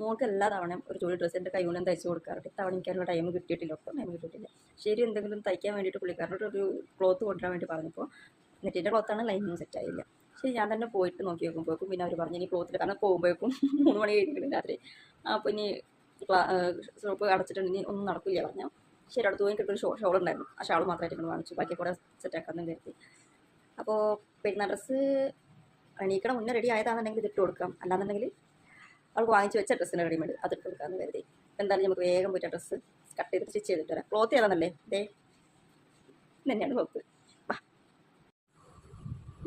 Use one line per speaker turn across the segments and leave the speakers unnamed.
മോൾക്ക് എല്ലാ തവണയും ഒരു ജോലി ഡ്രസ്സ് എൻ്റെ കൈ കൊണ്ട് തയ്ച്ച് കൊടുക്കാറുണ്ട്. ഇത്തവണ എനിക്കതിനുള്ള ടൈം കിട്ടിയിട്ടില്ല, ഒട്ടും ടൈം കിട്ടിയിട്ടില്ല. ശരി, എന്തെങ്കിലും തയ്ക്കാൻ വേണ്ടിയിട്ട് പുള്ളിക്കാരനോട് ഒരു ക്ലോത്ത് കൊണ്ടുവരാൻ വേണ്ടി പറഞ്ഞപ്പോൾ നെറ്റിൻ്റെ ക്ലോത്താണ്, ലൈനിങ് സെറ്റായില്ല. ശരി, ഞാൻ തന്നെ പോയിട്ട് നോക്കി നോക്കുമ്പോഴേക്കും പിന്നെ അവർ പറഞ്ഞു ഇനി ക്ലോത്തിൽ, കാരണം പോകുമ്പോഴേക്കും 3 മണി കഴിഞ്ഞിട്ടുണ്ട് രാത്രി. അപ്പോൾ ഇനി ഷോപ്പ് അടച്ചിട്ടുണ്ട്, ഇനി ഒന്നും നടക്കില്ല പറഞ്ഞു. ശരി, അടുത്ത് പോയി കിട്ടൊരു ഷോൾ ഉണ്ടായിരുന്നു, ആ ഷാൾ മാത്രമായിട്ട് ഇങ്ങനെ വാങ്ങിച്ചു, ബാക്കി കൂടെ സെറ്റാക്കാമെന്ന് കരുതി. അപ്പോൾ പെരുന്നാൾ ഡ്രസ്സ് എണീക്കണം മുന്നേ റെഡി ആയതാണെന്നുണ്ടെങ്കിൽ ഇതിട്ട് കൊടുക്കാം, അല്ലാന്നുണ്ടെങ്കിൽ അവൾക്ക് വാങ്ങിച്ച് വെച്ച ഡ്രസ്സിന് റെഡിമെയ്ഡ് അതിട്ട് കൊടുക്കാമെന്ന് കരുതി. എന്തായാലും നമുക്ക് വേഗം പോയിട്ട് ഡ്രസ്സ് കട്ട് ചെയ്ത് സ്റ്റിച്ച് ചെയ്തിട്ട് വരാം. ക്ലോത്ത് ഏതാണെന്നല്ലേ, ഇതേ തന്നെയാണ് ക്ലോത്ത്.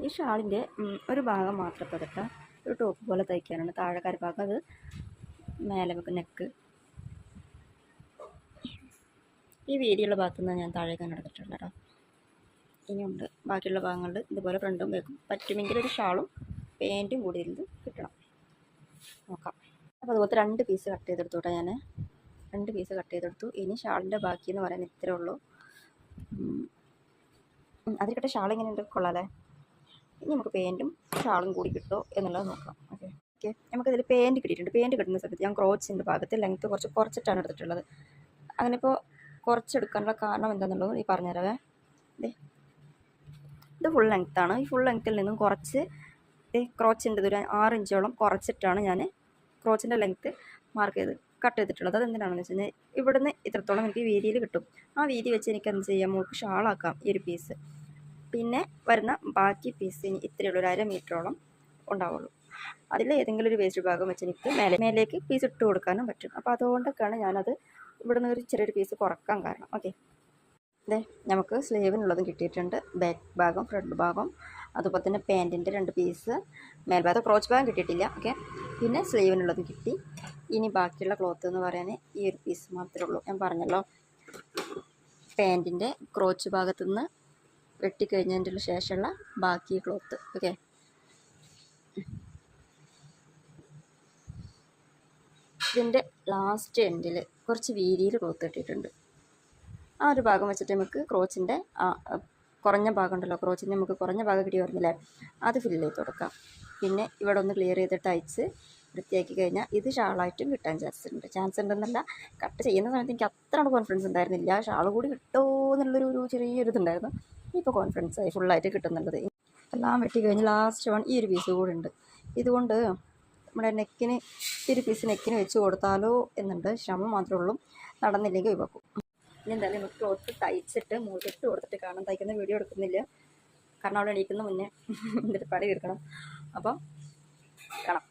ഈ ഷാളിൻ്റെ ഒരു ഭാഗം മാത്രം പതിട്ട ഒരു ടോപ്പ് പോലെ തയ്ക്കാനാണ്. താഴെക്കാരി ഭാഗം അത് മേലെ വെക്കും, നെക്ക്. ഈ വീതിയുള്ള ഭാഗത്തുനിന്ന് ഞാൻ താഴേക്കാൻ എടുത്തിട്ടുണ്ട് കേട്ടോ. ഇനിയുണ്ട് ബാക്കിയുള്ള ഭാഗങ്ങളിൽ ഇതുപോലെ ഫ്രണ്ടും വെക്കും. പറ്റുമെങ്കിൽ ഒരു ഷാളും പാൻറ്റും കൂടി ഇത് കിട്ടണം, നോക്കാം. അപ്പോൾ അതുപോലത്തെ 2 പീസ് കട്ട് ചെയ്തെടുത്തോട്ടെ ഞാൻ. 2 പീസ് കട്ട് ചെയ്തെടുത്തു. ഇനി ഷാളിൻ്റെ ബാക്കി എന്ന് പറയാൻ ഇത്രേ ഉള്ളൂ. അതിരിക്കട്ടെ, ഷാൾ എങ്ങനെയുണ്ട്, കൊള്ളാമല്ലേ? ഇനി നമുക്ക് പാൻറ്റും ഷാളും കൂടി കിട്ടുമോ എന്നുള്ളത് നോക്കാം. ഓക്കെ ഓക്കെ, നമുക്കിതിൽ പാൻറ്റ് കിട്ടിയിട്ടുണ്ട്. പാൻറ്റ് കിട്ടുന്ന സമയത്ത് ഞാൻ ക്രോച്ചിൻ്റെ ഭാഗത്ത് ലെങ്ത്ത് കുറച്ചിട്ടാണ് എടുത്തിട്ടുള്ളത്. അങ്ങനെ ഇപ്പോൾ കുറച്ചെടുക്കാനുള്ള കാരണം എന്താണെന്നുള്ളത് ഈ പറഞ്ഞുതരാവേ. ഇത് ഫുൾ ലെങ്ത്താണ്. ഈ ഫുൾ ലെങ്ത്തിൽ നിന്നും കുറച്ച് ക്രോച്ചിൻ്റെ ഒരു 6 ഇഞ്ചോളം കുറച്ചിട്ടാണ് ഞാൻ ക്രോച്ചിൻ്റെ ലെങ്ത്ത് മാർക്ക് ചെയ്ത് കട്ട് ചെയ്തിട്ടുള്ളത്. അതെന്തിനാണെന്ന് വെച്ച് കഴിഞ്ഞാൽ ഇവിടുന്ന് ഇത്രത്തോളം എനിക്ക് വീതിയിൽ കിട്ടും. ആ വീതി വെച്ച് എനിക്ക് എന്ത് ചെയ്യാം, നമുക്ക് ഷാളാക്കാം ഈ ഒരു പീസ്. പിന്നെ വരുന്ന ബാക്കി പീസ് ഇനി ഇത്രയുള്ള ഒരു 1/2 മീറ്ററോളം ഉണ്ടാവുള്ളൂ. അതിൽ ഏതെങ്കിലും ഒരു വേസ്റ്റ് ഭാഗം വെച്ച് എനിക്ക് മേലേക്ക് പീസ് ഇട്ട് കൊടുക്കാനും പറ്റും. അപ്പോൾ അതുകൊണ്ടൊക്കെയാണ് ഞാനത് ഇവിടുന്ന് ഒരു ചെറിയൊരു പീസ് കുറക്കാൻ കാരണം. ഓക്കെ, അതെ, നമുക്ക് സ്ലീവിനുള്ളതും കിട്ടിയിട്ടുണ്ട്. ബാക്ക് ഭാഗം, ഫ്രണ്ട് ഭാഗം, അതുപോലെ തന്നെ പാൻറ്റിൻ്റെ 2 പീസ്, മേൽഭാഗത്ത് ക്രോച്ച് ഭാഗം കിട്ടിയിട്ടില്ല. ഓക്കെ, പിന്നെ സ്ലീവിനുള്ളതും കിട്ടി. ഇനി ബാക്കിയുള്ള ക്ലോത്ത് എന്ന് പറയാൻ ഈ ഒരു പീസ് മാത്രമേ ഉള്ളൂ. ഞാൻ പറഞ്ഞല്ലോ, പാൻറ്റിൻ്റെ ക്രോച്ച് ഭാഗത്തുനിന്ന് വെട്ടിക്കഴിഞ്ഞതിൻ്റെ ശേഷമുള്ള ബാക്കി ക്ലോത്ത്. ഓക്കെ, ഇതിൻ്റെ ലാസ്റ്റ് എൻഡിൽ കുറച്ച് വീതിയിൽ ക്ലോത്ത് ഇട്ടിട്ടുണ്ട്. ആ ഒരു ഭാഗം വെച്ചിട്ട് നമുക്ക് ക്രോച്ചിൻ്റെ കുറഞ്ഞ ഭാഗം ഉണ്ടല്ലോ, ക്രോച്ചിൻ്റെ നമുക്ക് കുറഞ്ഞ ഭാഗം കിട്ടി വരുന്നില്ലേ, അത് ഫില്ല് ചെയ്ത് കൊടുക്കാം. പിന്നെ ഇവിടെ ഒന്ന് ക്ലിയർ ചെയ്തിട്ട് അയച്ച് വൃത്തിയാക്കി കഴിഞ്ഞാൽ ഇത് ഷാളായിട്ടും കിട്ടാൻ ചാൻസ് ഉണ്ടെന്നല്ല, കട്ട് ചെയ്യുന്ന സമയത്ത് എനിക്ക് അത്ര കോൺഫിഡൻസ് ഉണ്ടായിരുന്നില്ല. ഷാൾ കൂടി കിട്ടുമോ എന്നുള്ളൊരു ചെറിയൊരു ഇതുണ്ടായിരുന്നു. ഇപ്പോൾ കോൺഫിഡൻസ് ആയി, ഫുള്ളായിട്ട് കിട്ടുന്നുള്ളത്. എല്ലാം വെട്ടി കഴിഞ്ഞ് ലാസ്റ്റ് വൺ ഈ ഒരു പീസ് കൂടെ ഉണ്ട്. ഇതുകൊണ്ട് നമ്മുടെ നെക്കിന് ഈ ഒരു പീസ് നെക്കിന് വെച്ച് കൊടുത്താലോ എന്നുണ്ട്. ശ്രമം മാത്രമേ ഉള്ളൂ, നടന്നില്ലെങ്കിൽ ഒഴിവാക്കും. ഇനി എന്തായാലും നമുക്ക് ക്ലോത്ത് തയ്ച്ചിട്ട് മൂട്ടിട്ട് കൊടുത്തിട്ട് കാണാം. തയ്ക്കുന്ന വീഡിയോ എടുക്കുന്നില്ല, കാരണം അവിടെ എണീക്കുന്ന മുന്നേ എന്നിട്ട് പണി തീർക്കണം. അപ്പം കാണാം.